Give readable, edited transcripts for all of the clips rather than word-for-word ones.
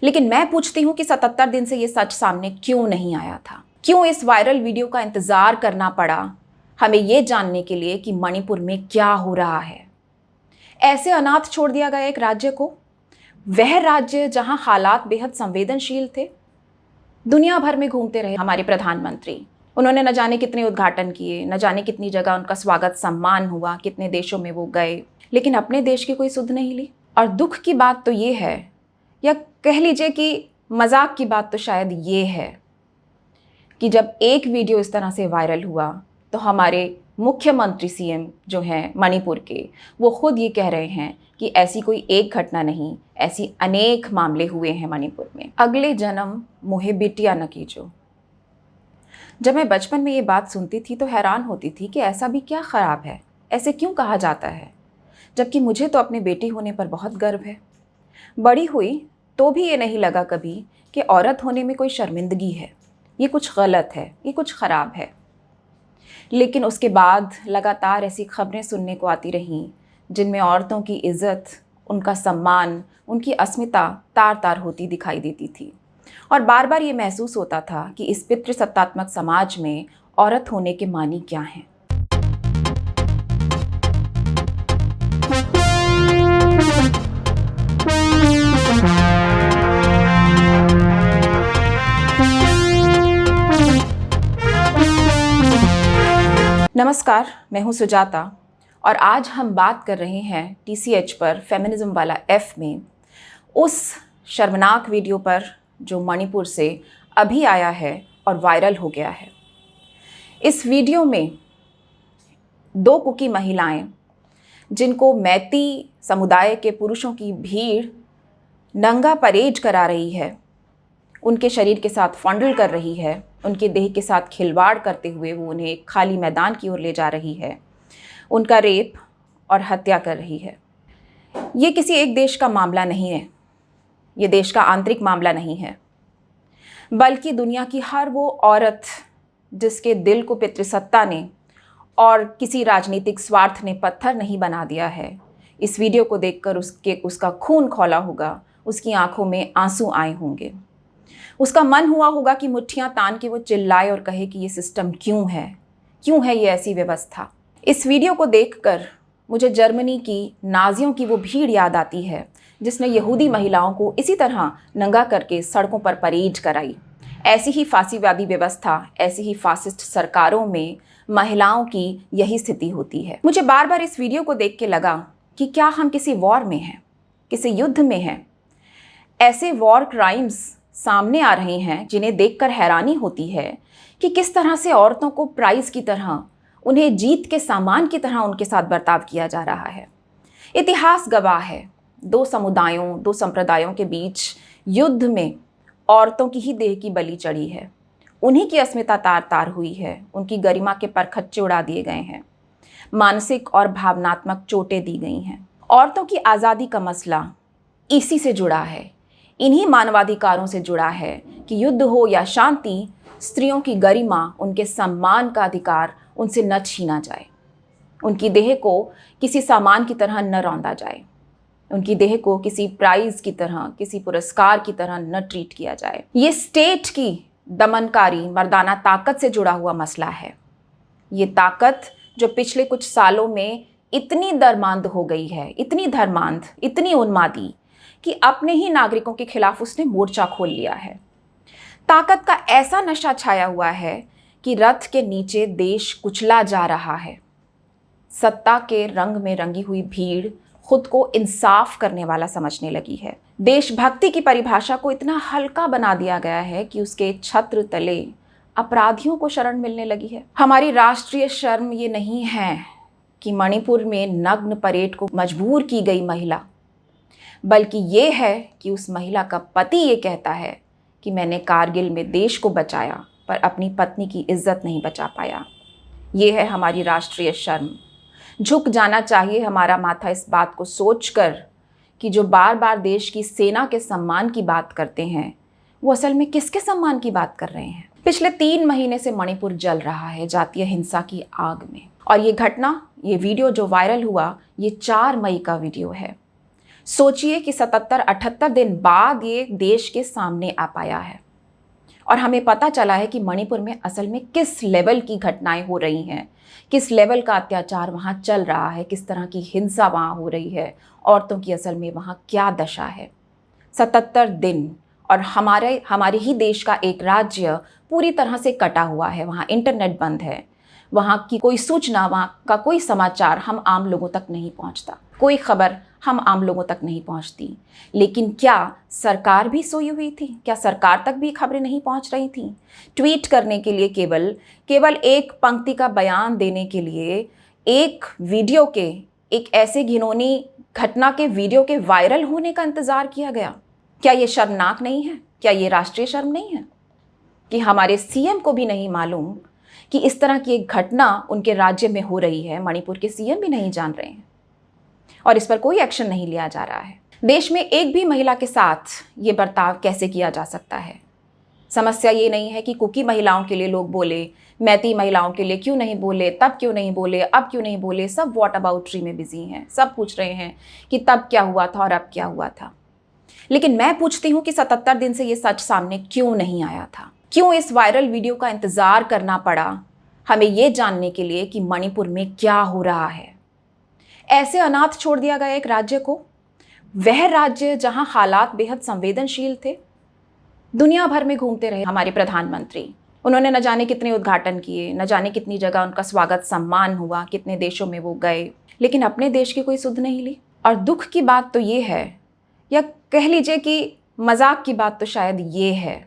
लेकिन मैं पूछती हूँ कि 77 दिन से ये सच सामने क्यों नहीं आया था? क्यों इस वायरल वीडियो का इंतजार करना पड़ा हमें ये जानने के लिए कि मणिपुर में क्या हो रहा है? ऐसे अनाथ छोड़ दिया गया एक राज्य को, वह राज्य जहां हालात बेहद संवेदनशील थे। दुनिया भर में घूमते रहे हमारे प्रधानमंत्री, उन्होंने न जाने कितने उद्घाटन किए, न जाने कितनी जगह उनका स्वागत सम्मान हुआ, कितने देशों में वो गए, लेकिन अपने देश की कोई सुध नहीं ली। और दुख की बात तो ये है, या कह लीजिए कि मजाक की बात तो शायद ये है, कि जब एक वीडियो इस तरह से वायरल हुआ तो हमारे मुख्यमंत्री सीएम जो हैं मणिपुर के, वो खुद ये कह रहे हैं कि ऐसी कोई एक घटना नहीं, ऐसी अनेक मामले हुए हैं मणिपुर में। अगले जन्म मोहे बिटिया न कीजो। जब मैं बचपन में ये बात सुनती थी तो हैरान होती थी कि ऐसा भी क्या ख़राब है, ऐसे क्यों कहा जाता है, जबकि मुझे तो अपनी बेटी होने पर बहुत गर्व है। बड़ी हुई तो भी ये नहीं लगा कभी कि औरत होने में कोई शर्मिंदगी है, ये कुछ गलत है, ये कुछ ख़राब है। लेकिन उसके बाद लगातार ऐसी खबरें सुनने को आती रहीं जिनमें औरतों की इज़्ज़त, उनका सम्मान, उनकी अस्मिता तार तार होती दिखाई देती थी। और बार बार ये महसूस होता था कि इस पितृसत्तात्मक समाज में औरत होने के मानी क्या हैं। नमस्कार, मैं हूँ सुजाता और आज हम बात कर रहे हैं TCH पर फेमिनिज्म वाला F में उस शर्मनाक वीडियो पर जो मणिपुर से अभी आया है और वायरल हो गया है। इस वीडियो में 2 कुकी महिलाएं, जिनको मैती समुदाय के पुरुषों की भीड़ नंगा परेड करा रही है, उनके शरीर के साथ फॉन्डल कर रही है, उनके देह के साथ खिलवाड़ करते हुए वो उन्हें एक खाली मैदान की ओर ले जा रही है, उनका रेप और हत्या कर रही है। ये किसी एक देश का मामला नहीं है, ये देश का आंतरिक मामला नहीं है, बल्कि दुनिया की हर वो औरत जिसके दिल को पितृसत्ता ने और किसी राजनीतिक स्वार्थ ने पत्थर नहीं बना दिया है, इस वीडियो को देखकर उसका खून खौला होगा, उसकी आंखों में आंसू आए होंगे, उसका मन हुआ होगा कि मुट्ठियां तान के वो चिल्लाए और कहे कि ये सिस्टम क्यों है ये ऐसी व्यवस्था। इस वीडियो को देखकर मुझे जर्मनी की नाजियों की वो भीड़ याद आती है जिसने यहूदी महिलाओं को इसी तरह नंगा करके सड़कों पर परेड कराई। ऐसी ही फांसीवादी व्यवस्था, ऐसी ही फासिस्ट सरकारों में महिलाओं की यही स्थिति होती है। मुझे बार बार इस वीडियो को देख के लगा कि क्या हम किसी वॉर में हैं, किसी युद्ध में हैं। ऐसे वॉर क्राइम्स सामने आ रहे हैं जिन्हें देखकर हैरानी होती है कि किस तरह से औरतों को प्राइज की तरह, उन्हें जीत के सामान की तरह उनके साथ बर्ताव किया जा रहा है। इतिहास गवाह है, 2 समुदायों, 2 संप्रदायों के बीच युद्ध में औरतों की ही देह की बलि चढ़ी है, उन्हीं की अस्मिता तार तार हुई है, उनकी गरिमा के परखच्चे उड़ा दिए गए हैं, मानसिक और भावनात्मक चोटें दी गई हैं। औरतों की आज़ादी का मसला इसी से जुड़ा है, इन्हीं मानवाधिकारों से जुड़ा है कि युद्ध हो या शांति, स्त्रियों की गरिमा, उनके सम्मान का अधिकार उनसे न छीना जाए, उनकी देह को किसी सामान की तरह न रौंदा जाए, उनकी देह को किसी प्राइज की तरह, किसी पुरस्कार की तरह न ट्रीट किया जाए। ये स्टेट की दमनकारी मर्दाना ताकत से जुड़ा हुआ मसला है। ये ताकत जो पिछले कुछ सालों में इतनी दरमांद हो गई है, इतनी धर्मांध, इतनी उन्मादी कि अपने ही नागरिकों के खिलाफ उसने मोर्चा खोल लिया है। ताकत का ऐसा नशा छाया हुआ है कि रथ के नीचे देश कुचला जा रहा है। सत्ता के रंग में रंगी हुई भीड़ खुद को इंसाफ करने वाला समझने लगी है। देशभक्ति की परिभाषा को इतना हल्का बना दिया गया है कि उसके छत्र तले अपराधियों को शरण मिलने लगी है। हमारी राष्ट्रीय शर्म ये नहीं है कि मणिपुर में नग्न परेड को मजबूर की गई महिला, बल्कि ये है कि उस महिला का पति ये कहता है कि मैंने कारगिल में देश को बचाया पर अपनी पत्नी की इज्जत नहीं बचा पाया। ये है हमारी राष्ट्रीय शर्म। झुक जाना चाहिए हमारा माथा इस बात को सोचकर कि जो बार बार देश की सेना के सम्मान की बात करते हैं, वो असल में किसके सम्मान की बात कर रहे हैं। पिछले 3 महीने से मणिपुर जल रहा है जातीय हिंसा की आग में, और ये घटना, ये वीडियो जो वायरल हुआ, ये 4 मई का वीडियो है। सोचिए कि 77-78 दिन बाद ये देश के सामने आ पाया है और हमें पता चला है कि मणिपुर में असल में किस लेवल की घटनाएं हो रही हैं, किस लेवल का अत्याचार वहाँ चल रहा है, किस तरह की हिंसा वहाँ हो रही है, औरतों की असल में वहाँ क्या दशा है। 77 दिन और हमारे ही देश का एक राज्य पूरी तरह से कटा हुआ है, वहाँ इंटरनेट बंद है, वहाँ की कोई सूचना, वहाँ का कोई समाचार हम आम लोगों तक नहीं पहुँचता, कोई खबर हम आम लोगों तक नहीं पहुँचती। लेकिन क्या सरकार भी सोई हुई थी? क्या सरकार तक भी खबरें नहीं पहुँच रही थीं? ट्वीट करने के लिए केवल एक पंक्ति का बयान देने के लिए एक वीडियो के, एक ऐसे घिनौनी घटना के वीडियो के वायरल होने का इंतज़ार किया गया। क्या ये शर्मनाक नहीं है? क्या ये राष्ट्रीय शर्म नहीं है कि हमारे सीएम को भी नहीं मालूम कि इस तरह की एक घटना उनके राज्य में हो रही है? मणिपुर के सीएम भी नहीं जान रहे हैं और इस पर कोई एक्शन नहीं लिया जा रहा है। देश में एक भी महिला के साथ ये बर्ताव कैसे किया जा सकता है? समस्या ये नहीं है कि कुकी महिलाओं के लिए लोग बोले, मैती महिलाओं के लिए क्यों नहीं बोले, तब क्यों नहीं बोले, अब क्यों नहीं बोले। सब व्हाट अबाउटरी में बिजी हैं, सब पूछ रहे हैं कि तब क्या हुआ था और अब क्या हुआ था। लेकिन मैं पूछती हूँ कि 77 दिन से ये सच सामने क्यों नहीं आया था? क्यों इस वायरल वीडियो का इंतज़ार करना पड़ा हमें ये जानने के लिए कि मणिपुर में क्या हो रहा है? ऐसे अनाथ छोड़ दिया गया एक राज्य को, वह राज्य जहां हालात बेहद संवेदनशील थे। दुनिया भर में घूमते रहे हमारे प्रधानमंत्री, उन्होंने न जाने कितने उद्घाटन किए, न जाने कितनी जगह उनका स्वागत सम्मान हुआ, कितने देशों में वो गए, लेकिन अपने देश की कोई सुध नहीं ली। और दुख की बात तो ये है, या कह लीजिए कि मजाक की बात तो शायद ये है,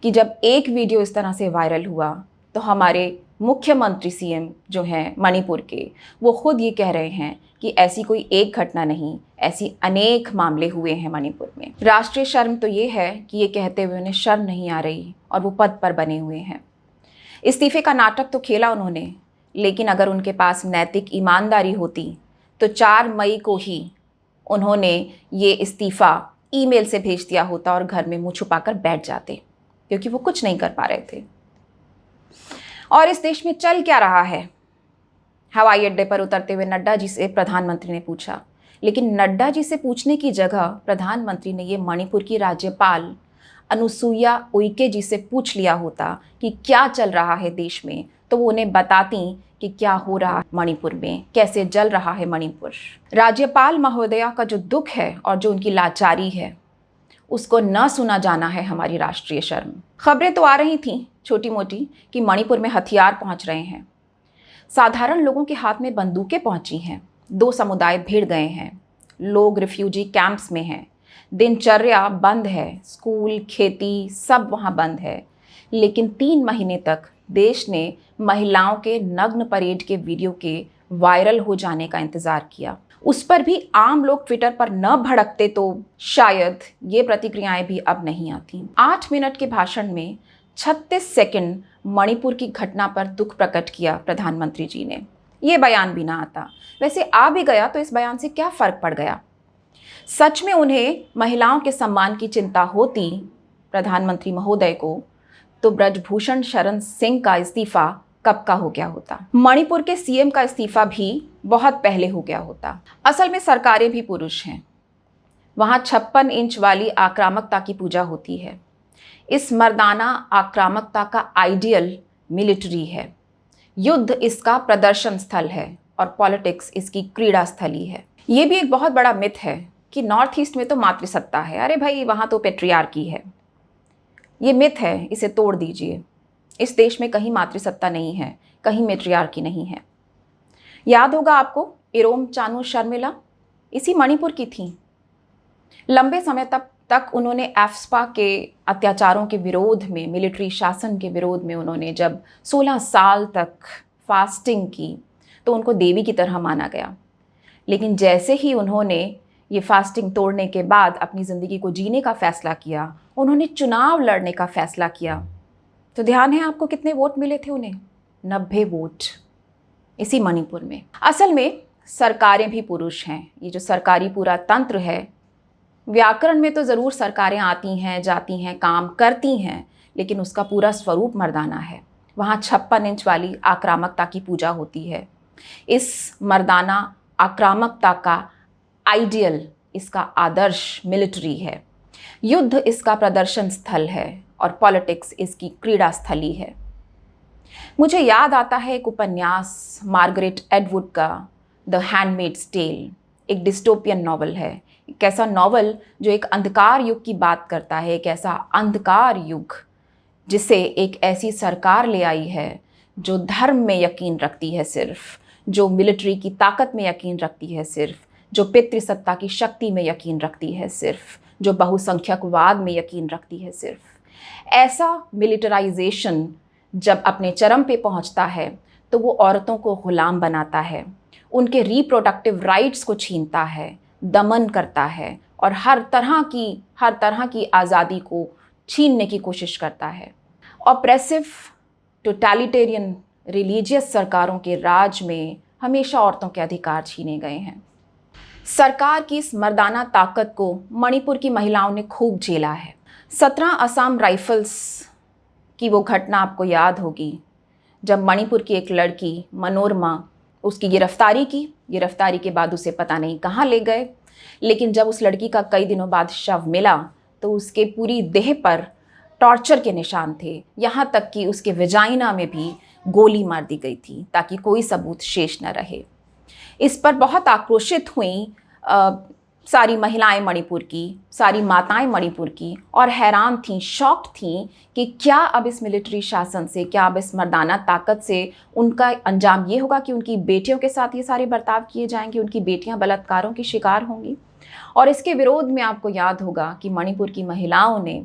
कि जब एक वीडियो इस तरह से वायरल हुआ तो हमारे मुख्यमंत्री सीएम जो हैं मणिपुर के, वो खुद ये कह रहे हैं कि ऐसी कोई एक घटना नहीं, ऐसी अनेक मामले हुए हैं मणिपुर में। राष्ट्रीय शर्म तो ये है कि ये कहते हुए उन्हें शर्म नहीं आ रही और वो पद पर बने हुए हैं। इस्तीफे का नाटक तो खेला उन्होंने, लेकिन अगर उनके पास नैतिक ईमानदारी होती तो 4 मई को ही उन्होंने ये इस्तीफ़ा ईमेल से भेज दिया होता और घर में मुँह छुपाकर बैठ जाते, क्योंकि वो कुछ नहीं कर पा रहे थे। और इस देश में चल क्या रहा है? हवाई अड्डे पर उतरते हुए नड्डा जी से प्रधानमंत्री ने पूछा, लेकिन नड्डा जी से पूछने की जगह प्रधानमंत्री ने ये मणिपुर की राज्यपाल अनुसुईया उइके जी से पूछ लिया होता कि क्या चल रहा है देश में, तो वो उन्हें बताती कि क्या हो रहा है मणिपुर में, कैसे जल रहा है मणिपुर। राज्यपाल महोदया का जो दुख है और जो उनकी लाचारी है, उसको न सुना जाना है हमारी राष्ट्रीय शर्म। खबरें तो आ रही थीं छोटी मोटी कि मणिपुर में हथियार पहुंच रहे हैं, साधारण लोगों के हाथ में बंदूकें पहुंची हैं, 2 समुदाय भिड़ गए हैं, लोग रिफ्यूजी कैंप्स में हैं, दिनचर्या बंद है, स्कूल, खेती सब वहाँ बंद है। लेकिन 3 महीने तक देश ने महिलाओं के नग्न परेड के वीडियो के वायरल हो जाने का इंतज़ार किया। उस पर भी आम लोग ट्विटर पर न भड़कते तो शायद ये प्रतिक्रियाएं भी अब नहीं आती। 8 मिनट के भाषण में 36 सेकंड मणिपुर की घटना पर दुख प्रकट किया प्रधानमंत्री जी ने। ये बयान भी ना आता। वैसे आ भी गया तो इस बयान से क्या फ़र्क पड़ गया? सच में उन्हें महिलाओं के सम्मान की चिंता होती प्रधानमंत्री महोदय को, तो ब्रजभूषण शरण सिंह का इस्तीफा कब का हो गया होता। मणिपुर के सीएम का इस्तीफा भी बहुत पहले हो गया होता। असल में सरकारें भी पुरुष हैं, वहाँ 56 इंच वाली आक्रामकता की पूजा होती है। इस मर्दाना आक्रामकता का आइडियल मिलिट्री है, युद्ध इसका प्रदर्शन स्थल है और पॉलिटिक्स इसकी क्रीड़ा स्थली है। ये भी एक बहुत बड़ा मिथ है कि नॉर्थ ईस्ट में तो मातृसत्ता है। अरे भाई, वहाँ तो पेट्रियार्की है। ये मिथ है, इसे तोड़ दीजिए। इस देश में कहीं मातृसत्ता नहीं है, कहीं मेट्रियार्की नहीं है। याद होगा आपको, इरोम चानू शर्मिला इसी मणिपुर की थी। लंबे समय तक उन्होंने एफ्स्पा के अत्याचारों के विरोध में, मिलिट्री शासन के विरोध में उन्होंने जब 16 साल तक फास्टिंग की तो उनको देवी की तरह माना गया। लेकिन जैसे ही उन्होंने ये फास्टिंग तोड़ने के बाद अपनी ज़िंदगी को जीने का फ़ैसला किया, उन्होंने चुनाव लड़ने का फ़ैसला किया, तो ध्यान है आपको कितने वोट मिले थे उन्हें? 90 वोट इसी मणिपुर में। असल में सरकारें भी पुरुष हैं। ये जो सरकारी पूरा तंत्र है, व्याकरण में तो ज़रूर सरकारें आती हैं, जाती हैं, काम करती हैं, लेकिन उसका पूरा स्वरूप मर्दाना है। वहाँ 56 इंच वाली आक्रामकता की पूजा होती है। इस मर्दाना आक्रामकता का आइडियल, इसका आदर्श मिलिट्री है। युद्ध इसका प्रदर्शन स्थल है और पॉलिटिक्स इसकी क्रीड़ा स्थली है। मुझे याद आता है एक उपन्यास मार्गरेट एटवुड का, द हैंडमेड्स टेल। एक डिस्टोपियन नॉवल है, एक ऐसा नॉवल जो एक अंधकार युग की बात करता है, एक ऐसा अंधकार युग जिसे एक ऐसी सरकार ले आई है जो धर्म में यकीन रखती है सिर्फ, जो मिलिट्री की ताकत में यकीन रखती है सिर्फ, जो पितृसत्ता की शक्ति में यकीन रखती है सिर्फ, जो बहुसंख्यकवाद में यकीन रखती है सिर्फ। ऐसा मिलिटराइजेशन जब अपने चरम पे पहुंचता है तो वो औरतों को गुलाम बनाता है, उनके रिप्रोडक्टिव राइट्स को छीनता है, दमन करता है और हर तरह की आज़ादी को छीनने की कोशिश करता है। ऑप्रेसिव टोटलिटेरियन रिलीजियस सरकारों के राज में हमेशा औरतों के अधिकार छीने गए हैं। सरकार की इस मर्दाना ताकत को मणिपुर की महिलाओं ने खूब झेला है। 17 असम राइफल्स की वो घटना आपको याद होगी जब मणिपुर की एक लड़की मनोरमा, उसकी गिरफ्तारी के बाद उसे पता नहीं कहाँ ले गए, लेकिन जब उस लड़की का कई दिनों बाद शव मिला तो उसके पूरी देह पर टॉर्चर के निशान थे, यहाँ तक कि उसके वेजाइना में भी गोली मार दी गई थी ताकि कोई सबूत शेष न रहे। इस पर बहुत आक्रोशित हुई सारी महिलाएं मणिपुर की, सारी माताएं मणिपुर की, और हैरान थीं, शॉक्ड थीं कि क्या अब इस मिलिट्री शासन से, क्या अब इस मर्दाना ताकत से उनका अंजाम ये होगा कि उनकी बेटियों के साथ ये सारे बर्ताव किए जाएंगे, उनकी बेटियां बलात्कारों की शिकार होंगी। और इसके विरोध में आपको याद होगा कि मणिपुर की महिलाओं ने,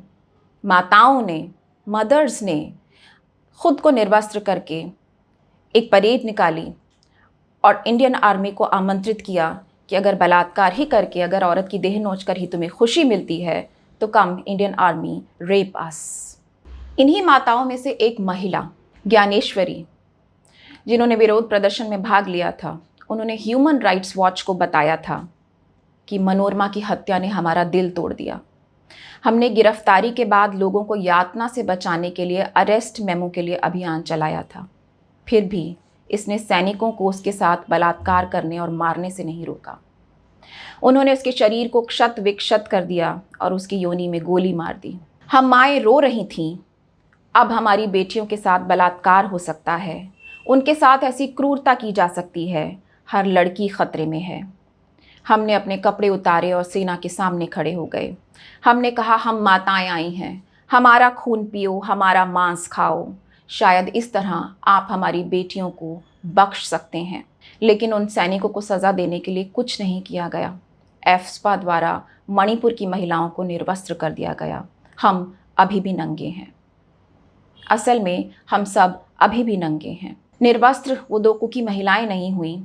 माताओं ने, मदर्स ने खुद को निर्वस्त्र करके एक परेड निकाली और इंडियन आर्मी को आमंत्रित किया कि अगर बलात्कार ही करके, अगर औरत की देह नोच कर ही तुम्हें खुशी मिलती है तो कम इंडियन आर्मी रेप अस। इन्हीं माताओं में से एक महिला ज्ञानेश्वरी, जिन्होंने विरोध प्रदर्शन में भाग लिया था, उन्होंने ह्यूमन राइट्स वॉच को बताया था कि मनोरमा की हत्या ने हमारा दिल तोड़ दिया। हमने गिरफ्तारी के बाद लोगों को यातना से बचाने के लिए अरेस्ट मेमो के लिए अभियान चलाया था, फिर भी इसने सैनिकों को उसके साथ बलात्कार करने और मारने से नहीं रोका। उन्होंने उसके शरीर को क्षत विक्षत कर दिया और उसकी योनि में गोली मार दी। हम माएँ रो रही थीं, अब हमारी बेटियों के साथ बलात्कार हो सकता है, उनके साथ ऐसी क्रूरता की जा सकती है, हर लड़की खतरे में है। हमने अपने कपड़े उतारे और सेना के सामने खड़े हो गए। हमने कहा, हम माताएं आई हैं, हमारा खून पियो, हमारा मांस खाओ, शायद इस तरह आप हमारी बेटियों को बख्श सकते हैं। लेकिन उन सैनिकों को सज़ा देने के लिए कुछ नहीं किया गया। एफ्स्पा द्वारा मणिपुर की महिलाओं को निर्वस्त्र कर दिया गया। हम अभी भी नंगे हैं। असल में हम सब अभी भी नंगे हैं। निर्वस्त्र वो दो कुकी महिलाएं नहीं हुई।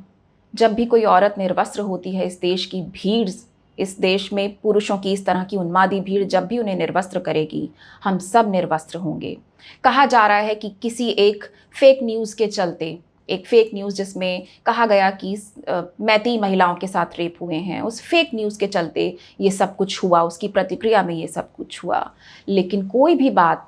जब भी कोई औरत निर्वस्त्र होती है, इस देश की भीड़, इस देश में पुरुषों की इस तरह की उन्मादी भीड़ जब भी उन्हें निर्वस्त्र करेगी, हम सब निर्वस्त्र होंगे। कहा जा रहा है कि किसी एक फेक न्यूज़ के चलते, एक फेक न्यूज़ जिसमें कहा गया कि मैती महिलाओं के साथ रेप हुए हैं, उस फेक न्यूज़ के चलते ये सब कुछ हुआ, उसकी प्रतिक्रिया में ये सब कुछ हुआ। लेकिन कोई भी बात,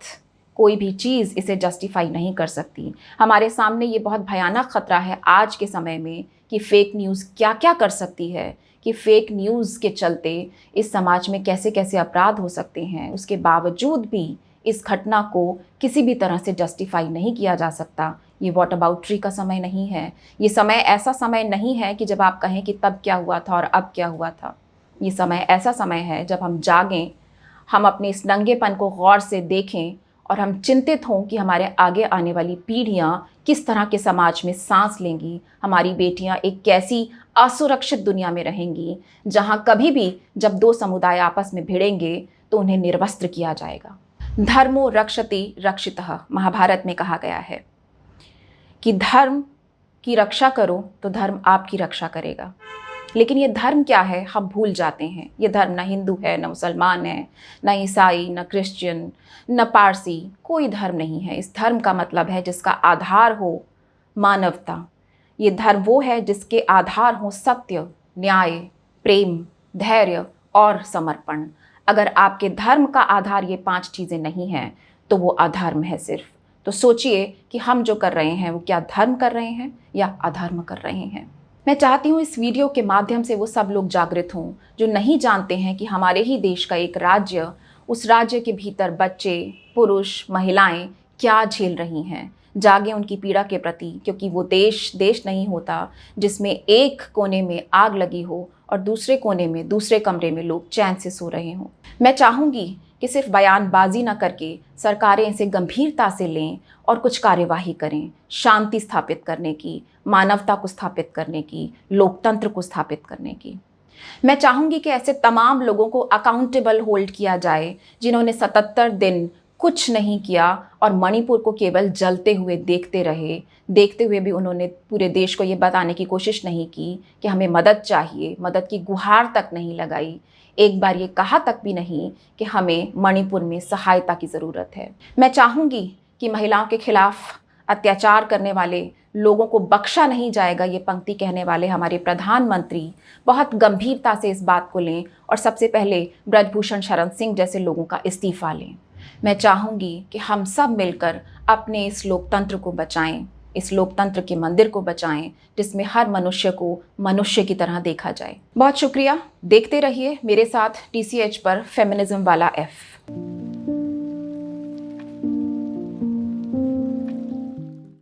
कोई भी चीज़ इसे जस्टिफाई नहीं कर सकती। हमारे सामने ये बहुत भयानक ख़तरा है आज के समय में कि फ़ेक न्यूज़ क्या क्या कर सकती है, कि फ़ेक न्यूज़ के चलते इस समाज में कैसे कैसे अपराध हो सकते हैं। उसके बावजूद भी इस घटना को किसी भी तरह से जस्टिफाई नहीं किया जा सकता। ये वॉट अबाउटरी का समय नहीं है। ये समय ऐसा समय नहीं है कि जब आप कहें कि तब क्या हुआ था और अब क्या हुआ था। ये समय ऐसा समय है जब हम जागें, हम अपने इस नंगेपन को गौर से देखें और हम चिंतित हों कि हमारे आगे आने वाली पीढ़ियाँ किस तरह के समाज में सांस लेंगी। हमारी बेटियाँ एक कैसी असुरक्षित दुनिया में रहेंगी जहाँ कभी भी जब दो समुदाय आपस में भिड़ेंगे तो उन्हें निर्वस्त्र किया जाएगा। धर्मो रक्षति रक्षितः, महाभारत में कहा गया है कि धर्म की रक्षा करो तो धर्म आपकी रक्षा करेगा। लेकिन ये धर्म क्या है हम भूल जाते हैं। ये धर्म न हिंदू है, न मुसलमान है, न ईसाई, न क्रिश्चियन, न पारसी, कोई धर्म नहीं है। इस धर्म का मतलब है जिसका आधार हो मानवता। ये धर्म वो है जिसके आधार हो सत्य, न्याय, प्रेम, धैर्य और समर्पण। अगर आपके धर्म का आधार ये 5 चीज़ें नहीं हैं तो वो अधर्म है सिर्फ। तो सोचिए कि हम जो कर रहे हैं वो क्या धर्म कर रहे हैं या अधर्म कर रहे हैं। मैं चाहती हूँ इस वीडियो के माध्यम से वो सब लोग जागृत हों जो नहीं जानते हैं कि हमारे ही देश का एक राज्य, उस राज्य के भीतर बच्चे, पुरुष, महिलाएं क्या झेल रही हैं। जागे उनकी पीड़ा के प्रति, क्योंकि वो देश देश नहीं होता जिसमें एक कोने में आग लगी हो और दूसरे कोने में, दूसरे कमरे में लोग चैन से सो रहे हों। मैं चाहूँगी कि सिर्फ बयानबाजी न करके सरकारें इसे गंभीरता से लें और कुछ कार्यवाही करें, शांति स्थापित करने की, मानवता को स्थापित करने की, लोकतंत्र को स्थापित करने की। मैं चाहूँगी कि ऐसे तमाम लोगों को अकाउंटेबल होल्ड किया जाए जिन्होंने 77 दिन कुछ नहीं किया और मणिपुर को केवल जलते हुए देखते रहे। देखते हुए भी उन्होंने पूरे देश को ये बताने की कोशिश नहीं की कि हमें मदद चाहिए, मदद की गुहार तक नहीं लगाई, एक बार ये कहा तक भी नहीं कि हमें मणिपुर में सहायता की ज़रूरत है। मैं चाहूँगी कि महिलाओं के खिलाफ अत्याचार करने वाले लोगों को बख्शा नहीं जाएगा, ये पंक्ति कहने वाले हमारे प्रधानमंत्री बहुत गंभीरता से इस बात को लें और सबसे पहले ब्रजभूषण शरण सिंह जैसे लोगों का इस्तीफा लें। मैं चाहूँगी कि हम सब मिलकर अपने इस लोकतंत्र को बचाएं, इस लोकतंत्र के मंदिर को बचाएं जिसमें हर मनुष्य को मनुष्य की तरह देखा जाए। बहुत शुक्रिया। देखते रहिए मेरे साथ TCH पर फेमिनिज्म वाला F।